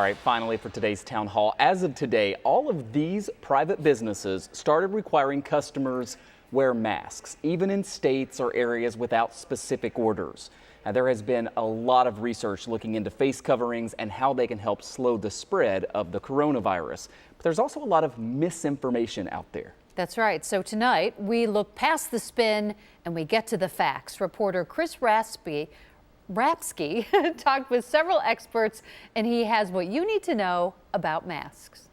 All right, finally for today's town hall. As of today, all of these private businesses started requiring customers wear masks, even in states or areas without specific orders. Now, there has been a lot of research looking into face coverings and how they can help slow the spread of the coronavirus. But there's also a lot of misinformation out there. That's right. So tonight we look past the spin and we get to the facts. Reporter Chris Rapsky talked with several experts, and he has what you need to know about masks.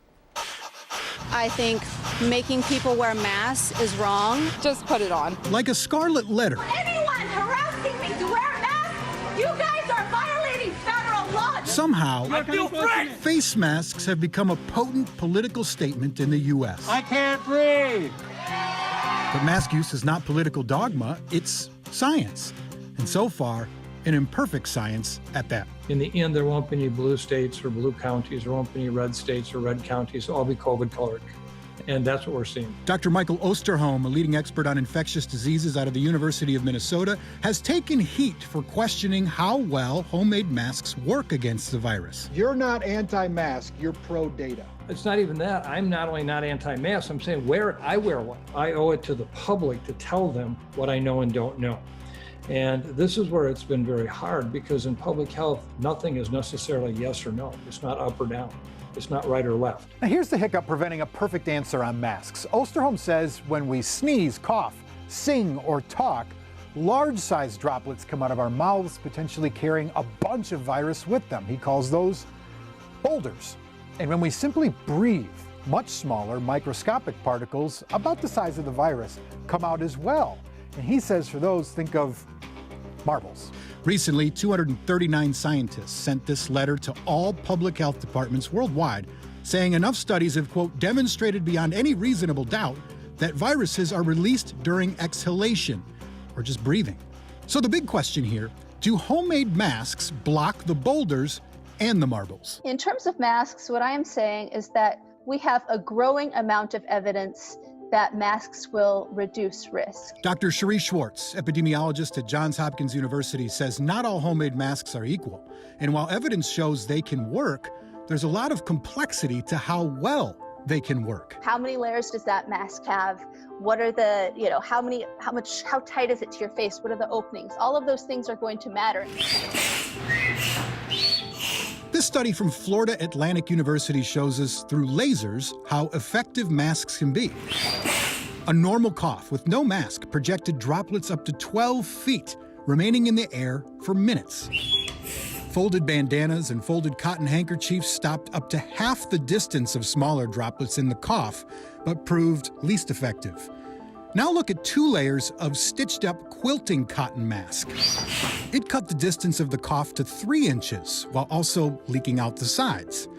I think making people wear masks is wrong. Just put it on. Like a scarlet letter. Anyone harassing me to wear a mask, you guys are violating federal law. Somehow, I feel free. Face masks have become a potent political statement in the U.S. I can't breathe. But mask use is not political dogma, it's science. And so far, an imperfect science at that. In the end, there won't be any blue states or blue counties. There won't be any red states or red counties. All be COVID colored. And that's what we're seeing. Dr. Michael Osterholm, a leading expert on infectious diseases out of the University of Minnesota, has taken heat for questioning how well homemade masks work against the virus. You're not anti-mask, you're pro-data. It's not even that. I'm not only not anti-mask, I'm saying wear it. I wear one. I owe it to the public to tell them what I know and don't know. And this is where it's been very hard, because in public health, nothing is necessarily yes or no. It's not up or down. It's not right or left. Now here's the hiccup preventing a perfect answer on masks. Osterholm says when we sneeze, cough, sing, or talk, large-sized droplets come out of our mouths, potentially carrying a bunch of virus with them. He calls those boulders. And when we simply breathe, much smaller microscopic particles, about the size of the virus, come out as well. And he says for those, think of marbles. Recently, 239 scientists sent this letter to all public health departments worldwide, saying enough studies have, quote, demonstrated beyond any reasonable doubt that viruses are released during exhalation, or just breathing. So the big question here, do homemade masks block the boulders and the marbles? In terms of masks, what I am saying is that we have a growing amount of evidence that masks will reduce risk. Dr. Cherie Schwartz, epidemiologist at Johns Hopkins University, says not all homemade masks are equal. And while evidence shows they can work, there's a lot of complexity to how well they can work. How many layers does that mask have? What are the, how tight is it to your face? What are the openings? All of those things are going to matter. This study from Florida Atlantic University shows us through lasers how effective masks can be. A normal cough with no mask projected droplets up to 12 feet, remaining in the air for minutes. Folded bandanas and folded cotton handkerchiefs stopped up to half the distance of smaller droplets in the cough, but proved least effective. Now look at 2 layers of stitched-up quilting cotton mask. It cut the distance of the cough to 3 inches, while also leaking out the sides.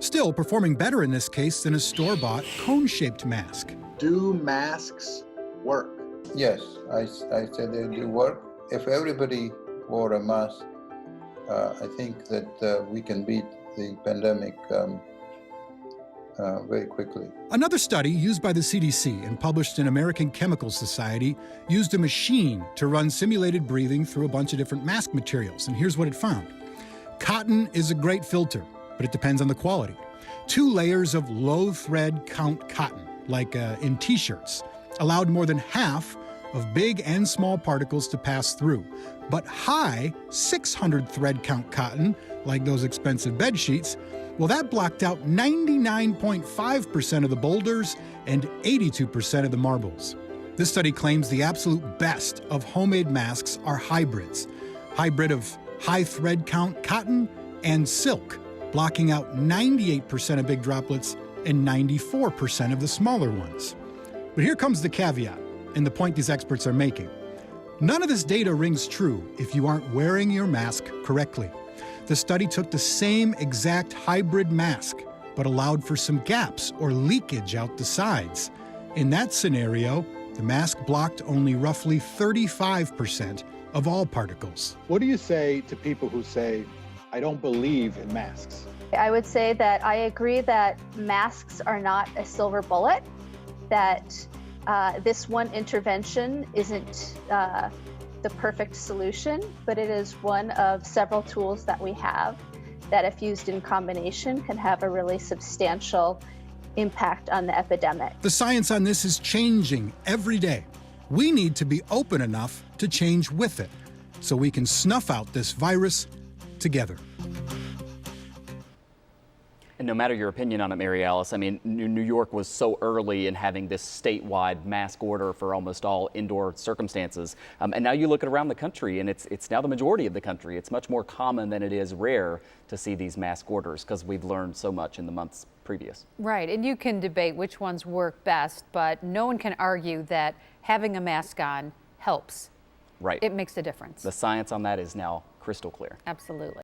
Still performing better in this case than a store-bought cone-shaped mask. Do masks work? Yes, I said they do work. If everybody wore a mask, I think that we can beat the pandemic very quickly. Another study used by the CDC and published in American Chemical Society used a machine to run simulated breathing through a bunch of different mask materials, and here's what it found. Cotton is a great filter, but it depends on the quality. 2 layers of low thread count cotton, like in t-shirts, allowed more than half of big and small particles to pass through. But high 600 thread count cotton, like those expensive bed sheets, well, that blocked out 99.5% of the boulders and 82% of the marbles. This study claims the absolute best of homemade masks are hybrids. Hybrid of high thread count cotton and silk, blocking out 98% of big droplets and 94% of the smaller ones. But here comes the caveat, and the point these experts are making. None of this data rings true if you aren't wearing your mask correctly. The study took the same exact hybrid mask, but allowed for some gaps or leakage out the sides. In that scenario, the mask blocked only roughly 35% of all particles. What do you say to people who say, I don't believe in masks? I would say that I agree that masks are not a silver bullet, that this one intervention isn't the perfect solution, but it is one of several tools that we have. that if used in combination can have a really substantial impact on the epidemic. The science on this is changing every day. We need to be open enough to change with it so we can snuff out this virus together. And no matter your opinion on it, Mary Alice, I mean, New York was so early in having this statewide mask order for almost all indoor circumstances. And now you look at around the country, and it's now the majority of the country. It's much more common than it is rare to see these mask orders because we've learned so much in the months previous. Right, and you can debate which ones work best, but no one can argue that having a mask on helps. Right. It makes a difference. The science on that is now crystal clear. Absolutely.